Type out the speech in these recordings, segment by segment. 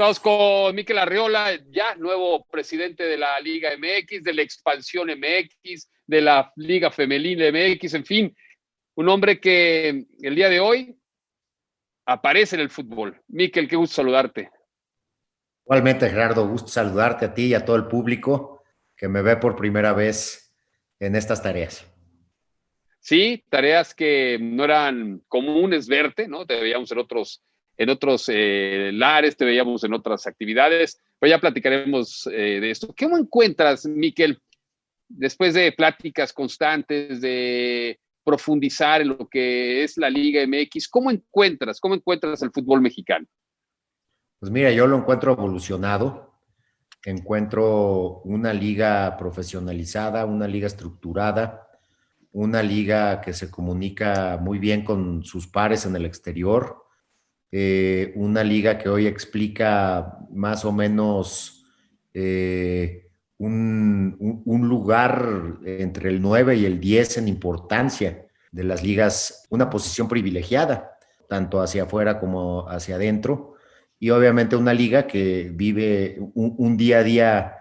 Estamos con Mikel Arriola, ya nuevo presidente de la Liga MX, de la Expansión MX, de la Liga Femenil MX, en fin, un hombre que el día de hoy aparece en el fútbol. Mikel, qué gusto saludarte. Igualmente, Gerardo, gusto saludarte a ti y a todo el público que me ve por primera vez en estas tareas. Sí, tareas que no eran comunes verte, ¿no? Te veíamos en otros lares, te veíamos en otras actividades, pero ya platicaremos de esto. ¿Cómo encuentras, Mikel, después de pláticas constantes, de profundizar en lo que es la Liga MX, cómo encuentras el fútbol mexicano? Pues mira, yo lo encuentro evolucionado, encuentro una liga profesionalizada, una liga estructurada, una liga que se comunica muy bien con sus pares en el exterior, una liga que hoy explica más o menos un lugar entre el 9 y el 10 en importancia de las ligas, una posición privilegiada, tanto hacia afuera como hacia adentro, y obviamente una liga que vive un día a día,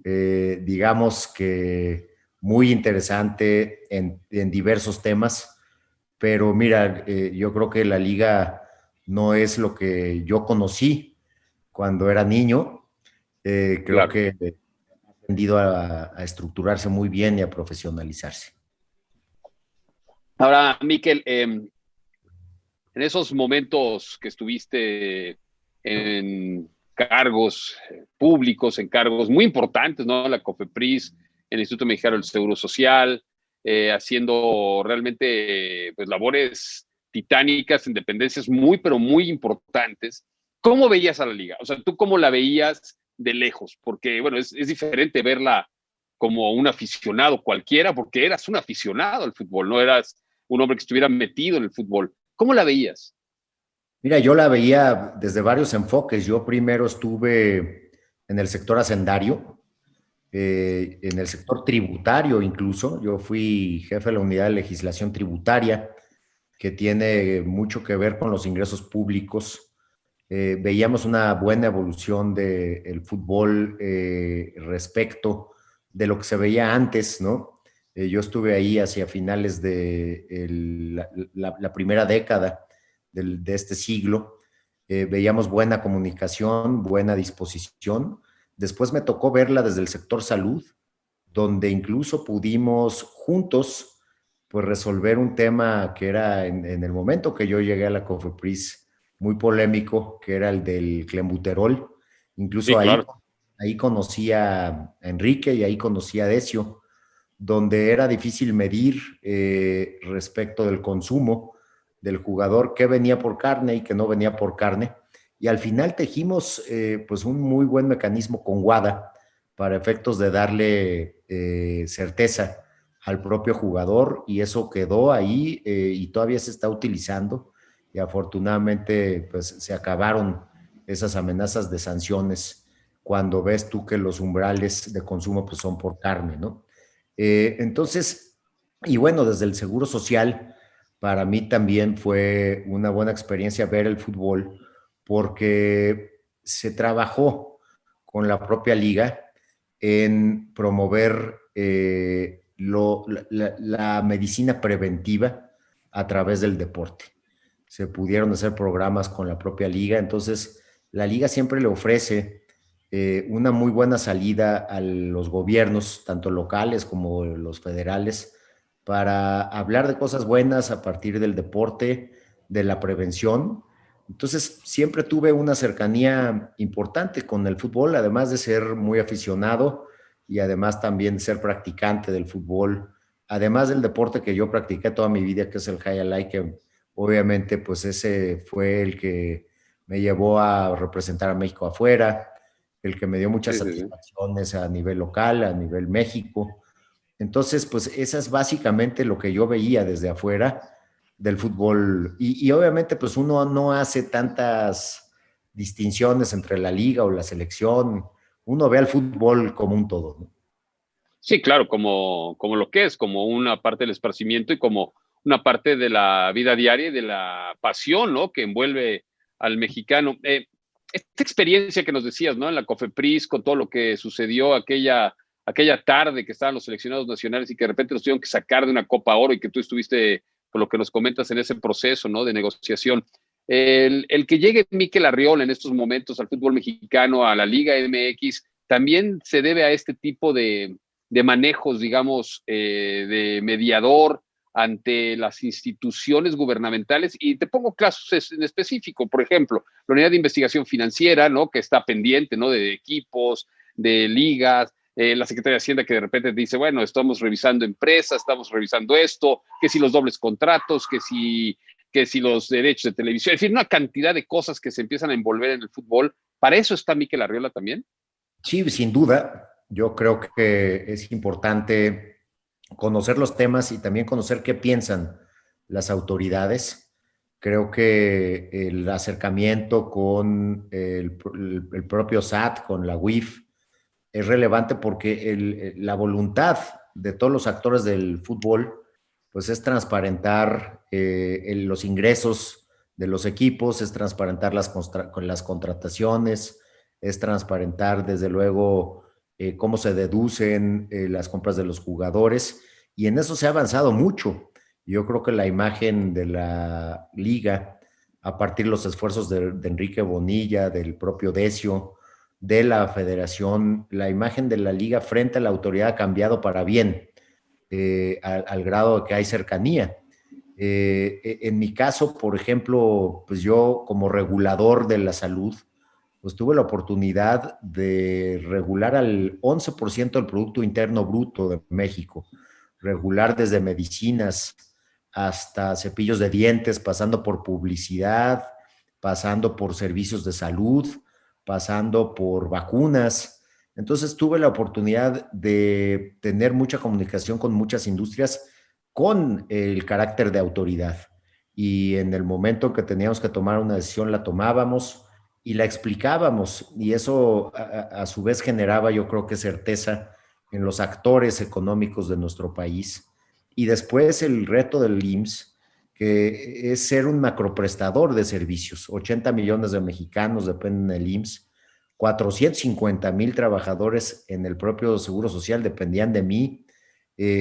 digamos que muy interesante en diversos temas, pero mira, yo creo que la liga no es lo que yo conocí cuando era niño. Creo Claro. que ha aprendido a estructurarse muy bien y a profesionalizarse. Ahora, Mikel, en esos momentos que estuviste en cargos públicos, en cargos muy importantes, ¿no? La COFEPRIS, el Instituto Mexicano del Seguro Social, haciendo realmente pues, labores titánicas en dependencias muy, pero muy importantes. ¿Cómo veías a la liga? O sea, ¿tú cómo la veías de lejos? Porque, bueno, es diferente verla como un aficionado cualquiera, porque eras un aficionado al fútbol, no eras un hombre que estuviera metido en el fútbol. ¿Cómo la veías? Mira, yo la veía desde varios enfoques. Yo primero estuve en el sector hacendario, en el sector tributario incluso. Yo fui jefe de la unidad de legislación tributaria, que tiene mucho que ver con los ingresos públicos. Veíamos una buena evolución del fútbol respecto de lo que se veía antes, ¿no? Yo estuve ahí hacia finales de la primera década de este siglo. Veíamos buena comunicación, buena disposición. Después me tocó verla desde el sector salud, donde incluso pudimos juntos pues resolver un tema que era en el momento que yo llegué a la COFEPRIS muy polémico, que era el del clenbuterol. Sí, Incluso claro. ahí conocí a Enrique y ahí conocí a Decio, donde era difícil medir respecto del consumo del jugador, qué venía por carne y qué no venía por carne. Y al final tejimos pues un muy buen mecanismo con WADA para efectos de darle certeza al propio jugador, y eso quedó ahí y todavía se está utilizando, y afortunadamente pues se acabaron esas amenazas de sanciones cuando ves tú que los umbrales de consumo pues son por carne, ¿no? Entonces, y bueno, desde el Seguro Social, para mí también fue una buena experiencia ver el fútbol, porque se trabajó con la propia liga en promover la medicina preventiva a través del deporte. Se pudieron hacer programas con la propia liga, entonces la liga siempre le ofrece una muy buena salida a los gobiernos, tanto locales como los federales, para hablar de cosas buenas a partir del deporte, de la prevención. Entonces, siempre tuve una cercanía importante con el fútbol, además de ser muy aficionado y además también ser practicante del fútbol, además del deporte que yo practiqué toda mi vida, que es el high alai, que obviamente pues ese fue el que me llevó a representar a México afuera, el que me dio muchas Sí, sí, sí. satisfacciones a nivel local, a nivel México. Entonces, pues esa es básicamente lo que yo veía desde afuera del fútbol. Y obviamente, pues uno no hace tantas distinciones entre la liga o la selección. Uno ve al fútbol como un todo, ¿no? Sí, claro, como lo que es, como una parte del esparcimiento y como una parte de la vida diaria y de la pasión, ¿no? Que envuelve al mexicano. esta experiencia que nos decías, ¿no? En la COFEPRIS, con todo lo que sucedió aquella tarde que estaban los seleccionados nacionales y que de repente los tuvieron que sacar de una Copa Oro y que tú estuviste, por lo que nos comentas, en ese proceso, ¿no? De negociación. El que llegue Mikel Arriola en estos momentos al fútbol mexicano, a la Liga MX, también se debe a este tipo de manejos, digamos, de mediador ante las instituciones gubernamentales. Y te pongo casos en específico, por ejemplo, la Unidad de Investigación Financiera, ¿no? Que está pendiente, ¿no? De equipos, de ligas, la Secretaría de Hacienda que de repente dice, bueno, estamos revisando empresas, estamos revisando esto, que si los dobles contratos, que si los derechos de televisión, en fin, una cantidad de cosas que se empiezan a envolver en el fútbol. ¿Para eso está Mikel Arriola también? Sí, sin duda. Yo creo que es importante conocer los temas y también conocer qué piensan las autoridades. Creo que el acercamiento con el propio SAT, con la UIF, es relevante porque la voluntad de todos los actores del fútbol pues es transparentar los ingresos de los equipos, es transparentar las contrataciones, es transparentar desde luego cómo se deducen las compras de los jugadores y en eso se ha avanzado mucho. Yo creo que la imagen de la liga, a partir de los esfuerzos de Enrique Bonilla, del propio Decio, de la federación, la imagen de la liga frente a la autoridad ha cambiado para bien, al grado de que hay cercanía. En mi caso, por ejemplo, pues yo como regulador de la salud, pues tuve la oportunidad de regular al 11% del Producto Interno Bruto de México, regular desde medicinas hasta cepillos de dientes, pasando por publicidad, pasando por servicios de salud, pasando por vacunas. Entonces tuve la oportunidad de tener mucha comunicación con muchas industrias con el carácter de autoridad. Y en el momento que teníamos que tomar una decisión, la tomábamos y la explicábamos. Y eso a su vez generaba, yo creo que certeza en los actores económicos de nuestro país. Y después el reto del IMSS, que es ser un macroprestador de servicios. 80 millones de mexicanos dependen del IMSS, 450,000 trabajadores en el propio Seguro Social dependían de mí,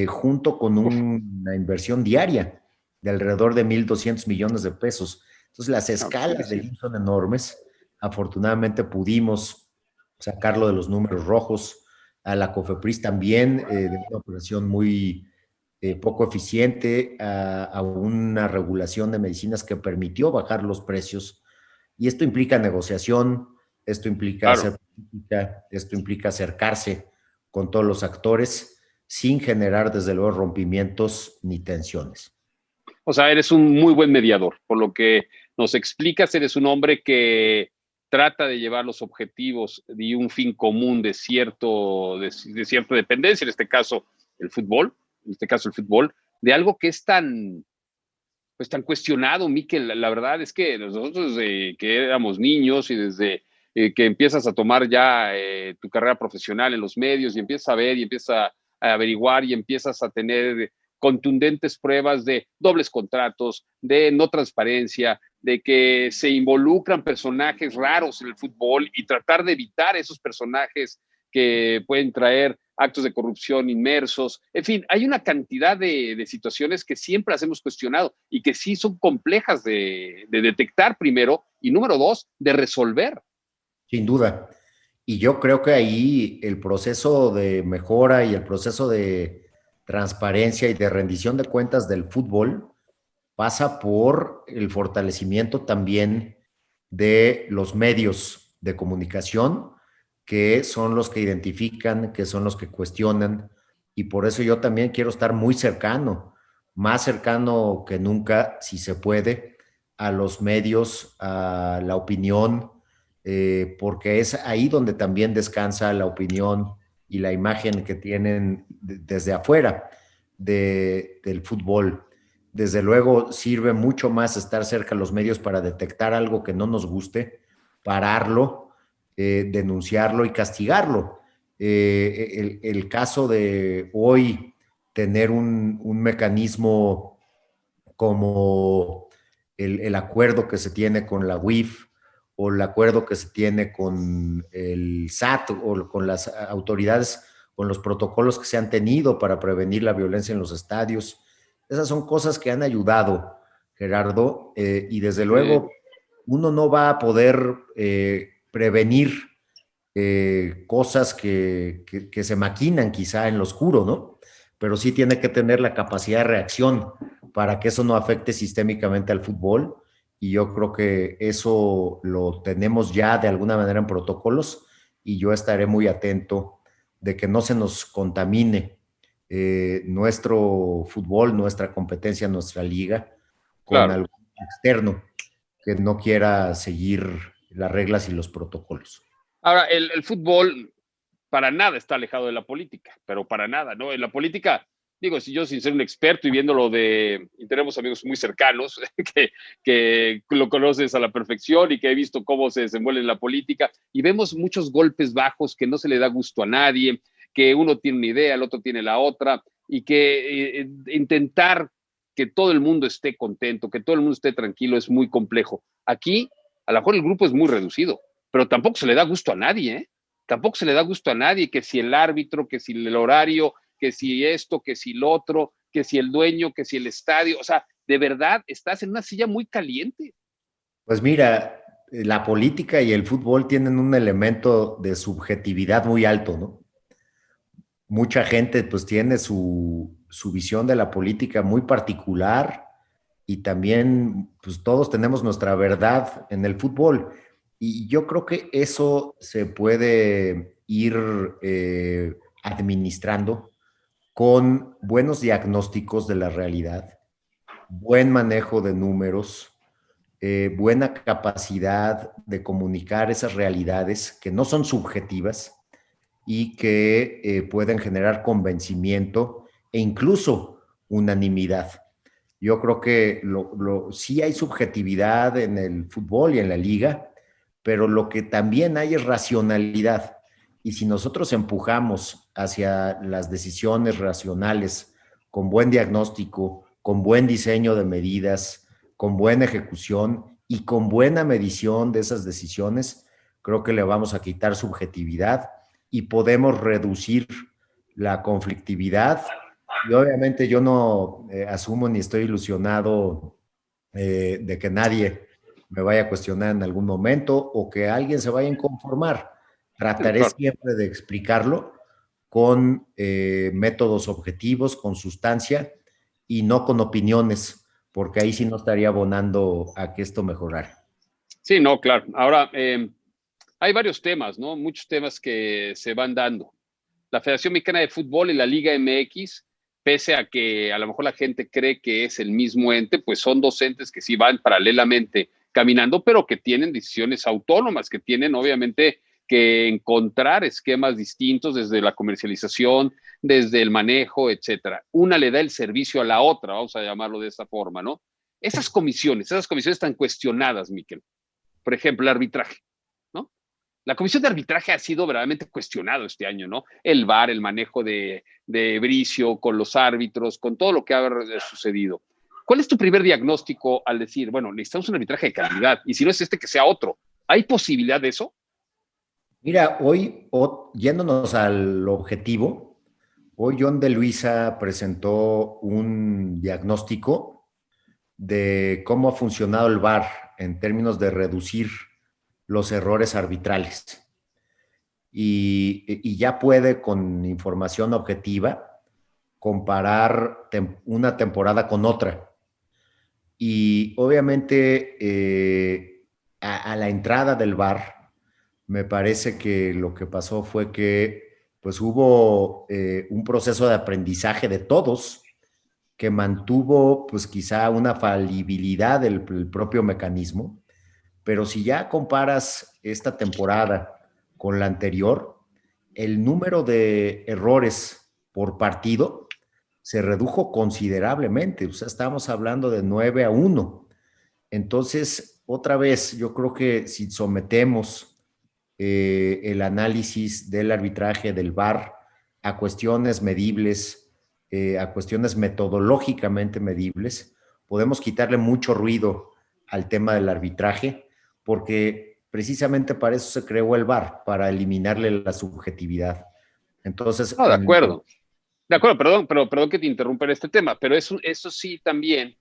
junto con una inversión diaria de alrededor de 1,200 millones de pesos. Entonces, las escalas del IMSS son enormes. Afortunadamente pudimos sacarlo de los números rojos. A la COFEPRIS también, de una operación muy poco eficiente, a una regulación de medicinas que permitió bajar los precios. Y esto implica negociación, esto implica hacer política, esto implica acercarse con todos los actores sin generar, desde luego, rompimientos ni tensiones. O sea, eres un muy buen mediador. Por lo que nos explicas, eres un hombre que trata de llevar los objetivos y un fin común de cierta dependencia, en este caso el fútbol, de algo que es pues tan cuestionado, Mikel. La verdad es que nosotros desde que éramos niños y desde que empiezas a tomar ya tu carrera profesional en los medios y empiezas a ver y empiezas a averiguar y empiezas a tener contundentes pruebas de dobles contratos, de no transparencia, de que se involucran personajes raros en el fútbol y tratar de evitar esos personajes que pueden traer actos de corrupción inmersos. En fin, hay una cantidad de situaciones que siempre hemos cuestionado y que sí son complejas de detectar primero y número dos, de resolver. Sin duda. Y yo creo que ahí el proceso de mejora y el proceso de transparencia y de rendición de cuentas del fútbol pasa por el fortalecimiento también de los medios de comunicación, que son los que identifican, que son los que cuestionan, y por eso yo también quiero estar muy cercano, más cercano que nunca, si se puede, a los medios, a la opinión, porque es ahí donde también descansa la opinión y la imagen que tienen desde afuera del fútbol. Desde luego sirve mucho más estar cerca de los medios para detectar algo que no nos guste, pararlo, denunciarlo y castigarlo. El caso de hoy tener un mecanismo como el acuerdo que se tiene con la UIF o el acuerdo que se tiene con el SAT o con las autoridades, con los protocolos que se han tenido para prevenir la violencia en los estadios. Esas son cosas que han ayudado, Gerardo, y desde luego uno no va a poder prevenir cosas que se maquinan quizá en lo oscuro, ¿no? Pero sí tiene que tener la capacidad de reacción para que eso no afecte sistémicamente al fútbol, y yo creo que eso lo tenemos ya de alguna manera en protocolos, y yo estaré muy atento de que no se nos contamine nuestro fútbol, nuestra competencia, nuestra liga, con Claro. algún externo que no quiera seguir las reglas y los protocolos. Ahora, el fútbol para nada está alejado de la política, pero para nada, ¿no? En la política, digo, si yo sin ser un experto y viéndolo y tenemos amigos muy cercanos que lo conoces a la perfección y que he visto cómo se desenvuelve en la política, y vemos muchos golpes bajos que no se le da gusto a nadie, que uno tiene una idea, el otro tiene la otra, y que intentar que todo el mundo esté contento, que todo el mundo esté tranquilo es muy complejo. Aquí, a lo mejor el grupo es muy reducido, pero tampoco se le da gusto a nadie, ¿eh? Tampoco se le da gusto a nadie, que si el árbitro, que si el horario, que si esto, que si lo otro, que si el dueño, que si el estadio, o sea, de verdad estás en una silla muy caliente. Pues mira, la política y el fútbol tienen un elemento de subjetividad muy alto, ¿no? Mucha gente pues tiene su visión de la política muy particular, y también pues todos tenemos nuestra verdad en el fútbol. Y yo creo que eso se puede ir administrando con buenos diagnósticos de la realidad, buen manejo de números, buena capacidad de comunicar esas realidades que no son subjetivas y que pueden generar convencimiento e incluso unanimidad. Yo creo que sí hay subjetividad en el fútbol y en la liga, pero lo que también hay es racionalidad. Y si nosotros empujamos hacia las decisiones racionales, con buen diagnóstico, con buen diseño de medidas, con buena ejecución y con buena medición de esas decisiones, creo que le vamos a quitar subjetividad y podemos reducir la conflictividad. Y obviamente yo no asumo ni estoy ilusionado de que nadie me vaya a cuestionar en algún momento o que alguien se vaya a inconformar. Trataré Claro. siempre de explicarlo con métodos objetivos, con sustancia y no con opiniones, porque ahí sí no estaría abonando a que esto mejorara. Sí, no, claro. Ahora, hay varios temas, ¿no? Muchos temas que se van dando. La Federación Mexicana de Fútbol y la Liga MX, pese a que a lo mejor la gente cree que es el mismo ente, pues son dos entes que sí van paralelamente caminando, pero que tienen decisiones autónomas, que tienen obviamente que encontrar esquemas distintos desde la comercialización, desde el manejo, etcétera. Una le da el servicio a la otra, vamos a llamarlo de esta forma, ¿no? Esas comisiones están cuestionadas, Miquel. Por ejemplo, el arbitraje, ¿no? La comisión de arbitraje ha sido verdaderamente cuestionado este año, ¿no? El VAR, el manejo de Bricio con los árbitros, con todo lo que ha sucedido. ¿Cuál es tu primer diagnóstico al decir, bueno, necesitamos un arbitraje de calidad y si no es este, que sea otro? ¿Hay posibilidad de eso? Mira, hoy, yéndonos al objetivo, hoy John de Luisa presentó un diagnóstico de cómo ha funcionado el VAR en términos de reducir los errores arbitrales. Y ya puede, con información objetiva, comparar una temporada con otra. Y obviamente a la entrada del VAR, me parece que lo que pasó fue que pues hubo un proceso de aprendizaje de todos que mantuvo pues quizá una falibilidad del propio mecanismo, pero si ya comparas esta temporada con la anterior, el número de errores por partido se redujo considerablemente. O sea, estamos hablando de 9-1. Entonces, otra vez, yo creo que si sometemos el análisis del arbitraje del VAR a cuestiones medibles, a cuestiones metodológicamente medibles, podemos quitarle mucho ruido al tema del arbitraje, porque precisamente para eso se creó el VAR, para eliminarle la subjetividad. Entonces, No, de acuerdo. De acuerdo, perdón que te interrumpa en este tema, pero eso sí también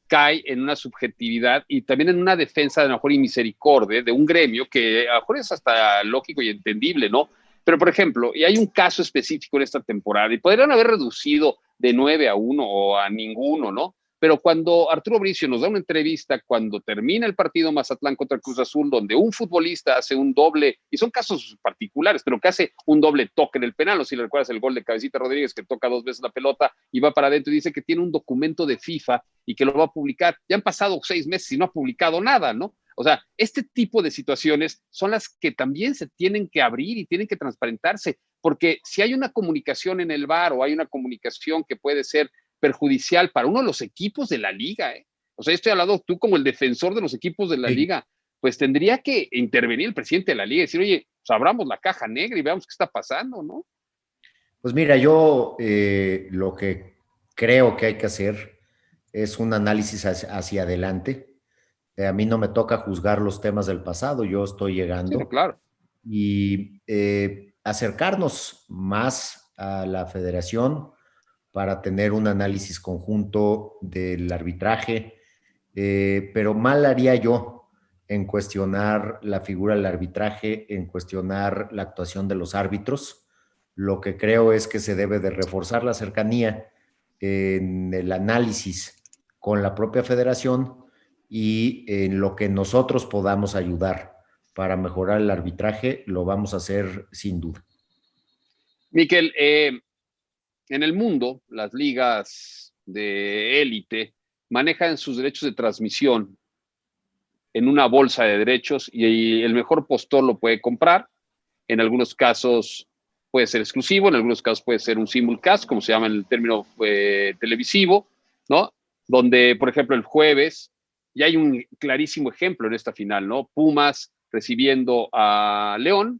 cae en una subjetividad y también en una defensa de a lo mejor y misericordia de un gremio que a lo mejor es hasta lógico y entendible, ¿no? Pero, por ejemplo, y hay un caso específico en esta temporada y podrían haber reducido de 9-1 o a ninguno, ¿no? Pero cuando Arturo Bricio nos da una entrevista cuando termina el partido Mazatlán contra Cruz Azul, donde un futbolista hace un doble, y son casos particulares, pero que hace un doble toque en el penal, o si le recuerdas el gol de Cabecita Rodríguez, que toca 2 veces la pelota y va para adentro y dice que tiene un documento de FIFA y que lo va a publicar. Ya han pasado 6 meses y no ha publicado nada, ¿no? O sea, este tipo de situaciones son las que también se tienen que abrir y tienen que transparentarse, porque si hay una comunicación en el VAR o hay una comunicación que puede ser perjudicial para uno de los equipos de la liga, ¿eh? O sea, estoy hablando tú como el defensor de los equipos de la sí. liga, pues tendría que intervenir el presidente de la liga y decir, oye, pues abramos la caja negra y veamos qué está pasando, ¿no? Pues mira, yo lo que creo que hay que hacer es un análisis hacia adelante. A mí no me toca juzgar los temas del pasado, yo estoy Sí, no, llegando claro. y acercarnos más a la federación para tener un análisis conjunto del arbitraje, pero mal haría yo en cuestionar la figura del arbitraje, en cuestionar la actuación de los árbitros. Lo que creo es que se debe de reforzar la cercanía en el análisis con la propia federación y en lo que nosotros podamos ayudar para mejorar el arbitraje, lo vamos a hacer sin duda. Miquel, en el mundo, las ligas de élite manejan sus derechos de transmisión en una bolsa de derechos y el mejor postor lo puede comprar. En algunos casos puede ser exclusivo, en algunos casos puede ser un simulcast, como se llama en el término televisivo, ¿no? Donde, por ejemplo, el jueves, y hay un clarísimo ejemplo en esta final, ¿no? Pumas recibiendo a León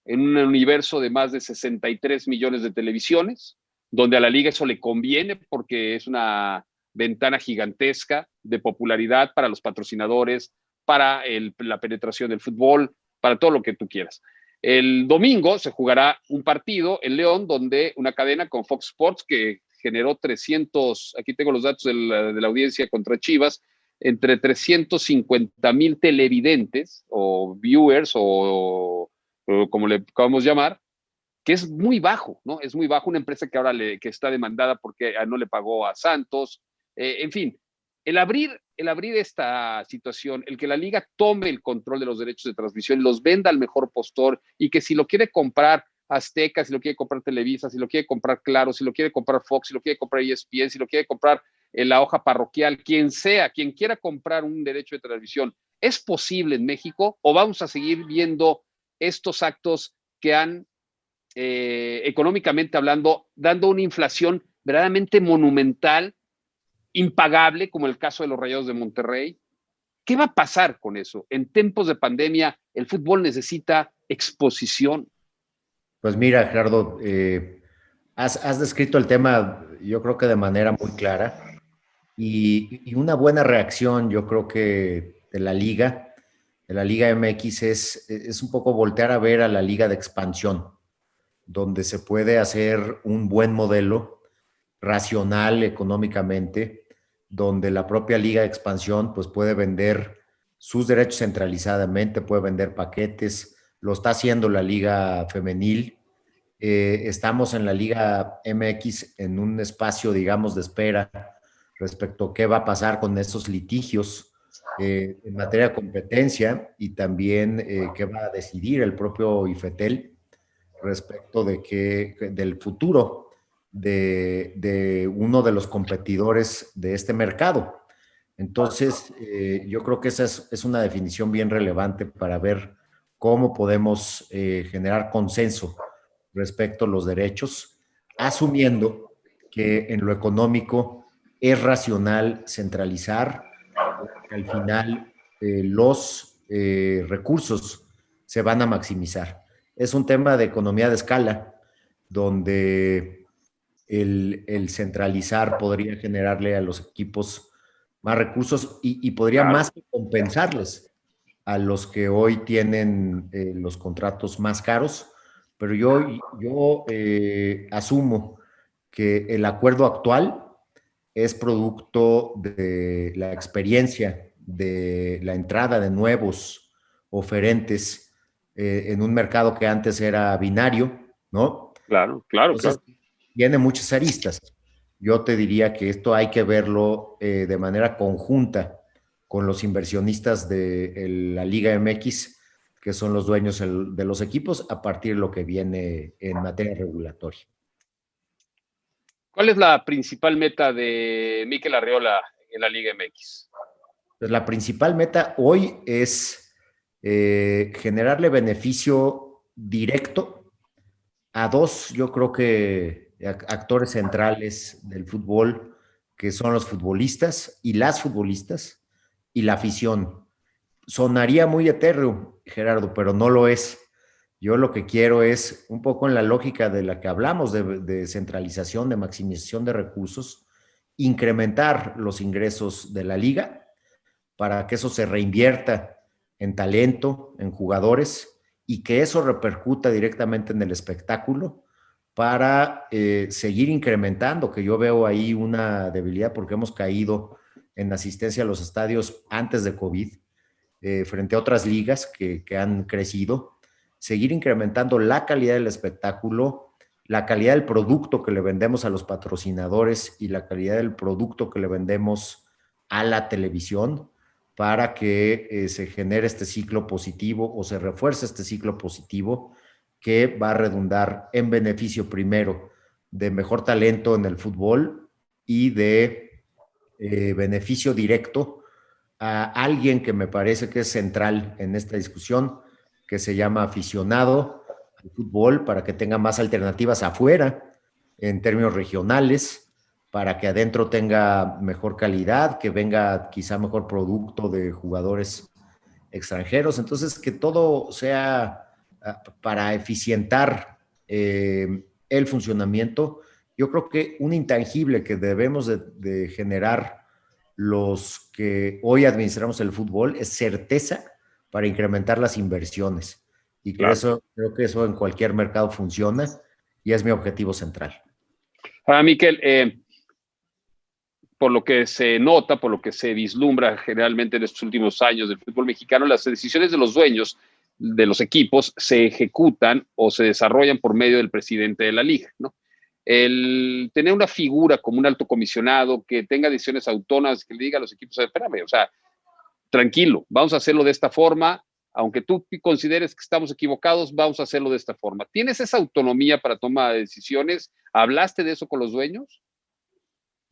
en un universo de más de 63 millones de televisiones, donde a la liga eso le conviene porque es una ventana gigantesca de popularidad para los patrocinadores, para la penetración del fútbol, para todo lo que tú quieras. El domingo se jugará un partido en León donde una cadena con Fox Sports que generó 300, aquí tengo los datos de la audiencia contra Chivas, entre 350,000 televidentes o viewers o como le podemos llamar, que es muy bajo, ¿no? Es muy bajo una empresa que ahora que está demandada porque no le pagó a Santos. En fin, el abrir esta situación, el que la liga tome el control de los derechos de transmisión, los venda al mejor postor y que si lo quiere comprar Azteca, si lo quiere comprar Televisa, si lo quiere comprar Claro, si lo quiere comprar Fox, si lo quiere comprar ESPN, si lo quiere comprar la hoja parroquial, quien sea, quien quiera comprar un derecho de transmisión, ¿es posible en México o vamos a seguir viendo estos actos que han, económicamente hablando, dando una inflación verdaderamente monumental, impagable, como el caso de los Rayados de Monterrey? ¿Qué va a pasar con eso? En tiempos de pandemia, el fútbol necesita exposición. Pues mira, Gerardo, has descrito el tema, yo creo que de manera muy clara y una buena reacción, yo creo que de la Liga MX, es un poco voltear a ver a la Liga de Expansión, donde se puede hacer un buen modelo racional económicamente, donde la propia Liga de Expansión pues puede vender sus derechos centralizadamente, puede vender paquetes, lo está haciendo la Liga Femenil. Estamos en la Liga MX en un espacio, digamos, de espera respecto a qué va a pasar con esos litigios en materia de competencia y también qué va a decidir el propio IFETEL respecto del futuro de uno de los competidores de este mercado. Entonces, yo creo que esa es una definición bien relevante para ver cómo podemos generar consenso respecto a los derechos, asumiendo que en lo económico es racional centralizar, que al final los recursos se van a maximizar. Es un tema de economía de escala, donde el centralizar podría generarle a los equipos más recursos y podría Claro. más que compensarles. a los que hoy tienen los contratos más caros, pero yo asumo que el acuerdo actual es producto de la experiencia, de la entrada de nuevos oferentes en un mercado que antes era binario, ¿no? Claro, claro, Entonces, claro. tiene muchas aristas. Yo te diría que esto hay que verlo de manera conjunta con los inversionistas de la Liga MX, que son los dueños de los equipos, a partir de lo que viene en materia regulatoria. ¿Cuál es la principal meta de Mikel Arriola en la Liga MX? Pues la principal meta hoy es generarle beneficio directo a dos, yo creo que actores centrales del fútbol, que son los futbolistas y las futbolistas y la afición. Sonaría muy etéreo, Gerardo, pero no lo es. Yo lo que quiero es, un poco en la lógica de la que hablamos, de centralización, de maximización de recursos, incrementar los ingresos de la liga para que eso se reinvierta en talento, en jugadores, y que eso repercuta directamente en el espectáculo para seguir incrementando, que yo veo ahí una debilidad porque hemos caído en asistencia a los estadios antes de COVID, frente a otras ligas que han crecido, seguir incrementando la calidad del espectáculo, la calidad del producto que le vendemos a los patrocinadores y la calidad del producto que le vendemos a la televisión para que se genere este ciclo positivo o se refuerce este ciclo positivo que va a redundar en beneficio primero de mejor talento en el fútbol y de beneficio directo a alguien que me parece que es central en esta discusión, que se llama aficionado al fútbol, para que tenga más alternativas afuera en términos regionales, para que adentro tenga mejor calidad, que venga quizá mejor producto de jugadores extranjeros. Entonces, que todo sea para eficientar el funcionamiento. Yo creo que un intangible que debemos de generar los que hoy administramos el fútbol es certeza para incrementar las inversiones. Y Claro. creo que eso en cualquier mercado funciona y es mi objetivo central. Ahora, Mikel, por lo que se nota, por lo que se vislumbra generalmente en estos últimos años del fútbol mexicano, las decisiones de los dueños de los equipos se ejecutan o se desarrollan por medio del presidente de la liga, ¿no? El tener una figura como un alto comisionado que tenga decisiones autónomas, que le diga a los equipos, espérame, o sea, tranquilo, vamos a hacerlo de esta forma, aunque tú consideres que estamos equivocados, vamos a hacerlo de esta forma. ¿Tienes esa autonomía para toma de decisiones? ¿Hablaste de eso con los dueños?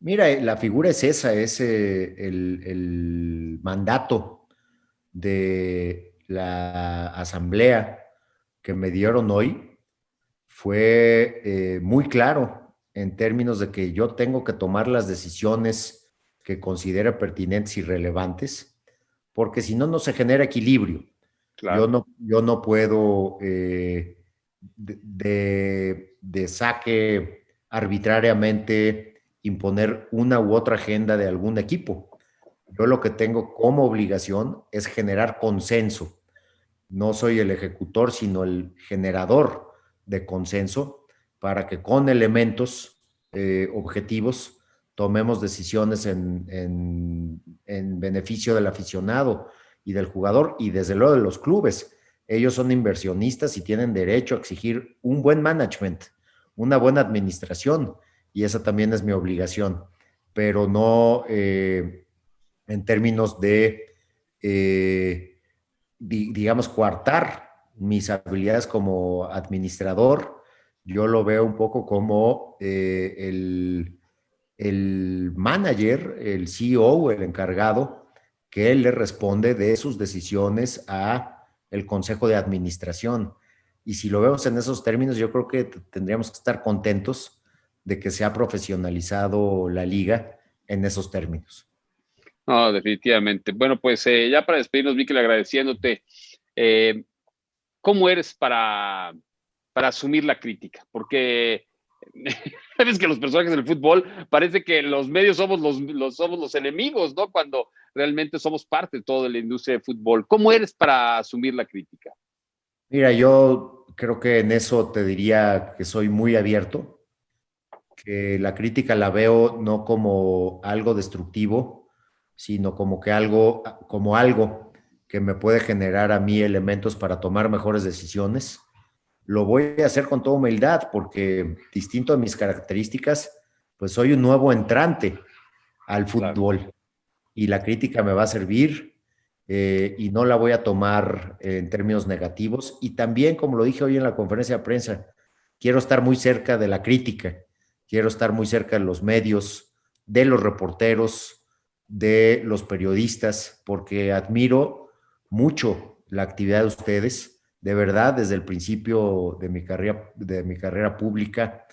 Mira, la figura es esa, es el mandato de la asamblea que me dieron hoy fue muy claro en términos de que yo tengo que tomar las decisiones que considere pertinentes y relevantes, porque si no, no se genera equilibrio. Claro. Yo no puedo de saque arbitrariamente imponer una u otra agenda de algún equipo. Yo lo que tengo como obligación es generar consenso. No soy el ejecutor, sino el generador de consenso para que con elementos objetivos tomemos decisiones en beneficio del aficionado y del jugador y desde luego de los clubes. Ellos son inversionistas y tienen derecho a exigir un buen management, una buena administración, y esa también es mi obligación, pero no en términos de digamos, coartar mis habilidades como administrador. Yo lo veo un poco como el manager, el CEO, el encargado, que él le responde de sus decisiones a el consejo de administración. Y si lo vemos en esos términos, yo creo que tendríamos que estar contentos de que se ha profesionalizado la liga en esos términos. No, definitivamente. Bueno, pues ya para despedirnos, Mikel, agradeciéndote, eh, ¿cómo eres para asumir la crítica? Porque sabes que los personajes del fútbol parece que los medios somos somos los enemigos, ¿no? Cuando realmente somos parte de toda la industria de fútbol. ¿Cómo eres para asumir la crítica? Mira, yo creo que en eso te diría que soy muy abierto, que la crítica la veo no como algo destructivo, sino como algo que me puede generar a mí elementos para tomar mejores decisiones. Lo voy a hacer con toda humildad porque distinto a mis características, pues soy un nuevo entrante al Claro. fútbol y la crítica me va a servir y no la voy a tomar en términos negativos. Y también, como lo dije hoy en la conferencia de prensa, quiero estar muy cerca de la crítica, quiero estar muy cerca de los medios, de los reporteros, de los periodistas, porque admiro mucho la actividad de ustedes. De verdad, desde el principio de mi carrera pública,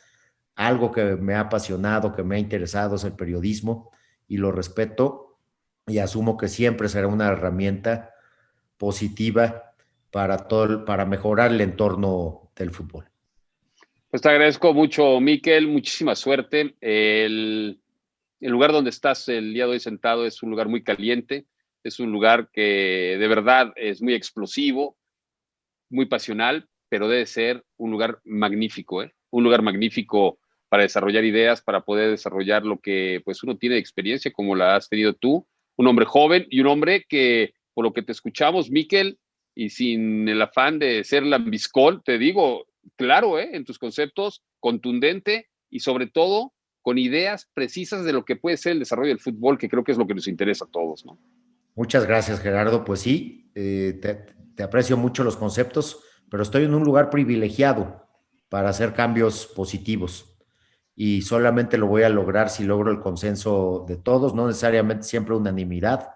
algo que me ha apasionado, que me ha interesado es el periodismo y lo respeto y asumo que siempre será una herramienta positiva para mejorar el entorno del fútbol. Pues te agradezco mucho, Miquel, muchísima suerte. El lugar donde estás el día de hoy sentado es un lugar muy caliente, es un lugar que de verdad es muy explosivo, muy pasional, pero debe ser un lugar magnífico, ¿eh? Un lugar magnífico para desarrollar ideas, para poder desarrollar lo que pues uno tiene de experiencia, como la has tenido tú, un hombre joven y un hombre que, por lo que te escuchamos, Miquel, y sin el afán de ser lambiscón, te digo, claro, en tus conceptos, contundente y sobre todo con ideas precisas de lo que puede ser el desarrollo del fútbol, que creo que es lo que nos interesa a todos, ¿no? Muchas gracias, Gerardo. Pues sí, te aprecio mucho los conceptos, pero estoy en un lugar privilegiado para hacer cambios positivos y solamente lo voy a lograr si logro el consenso de todos, no necesariamente siempre unanimidad,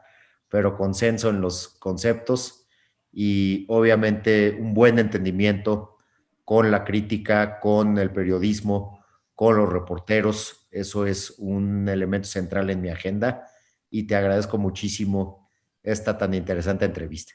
pero consenso en los conceptos y obviamente un buen entendimiento con la crítica, con el periodismo, con los reporteros. Eso es un elemento central en mi agenda y te agradezco muchísimo esta tan interesante entrevista.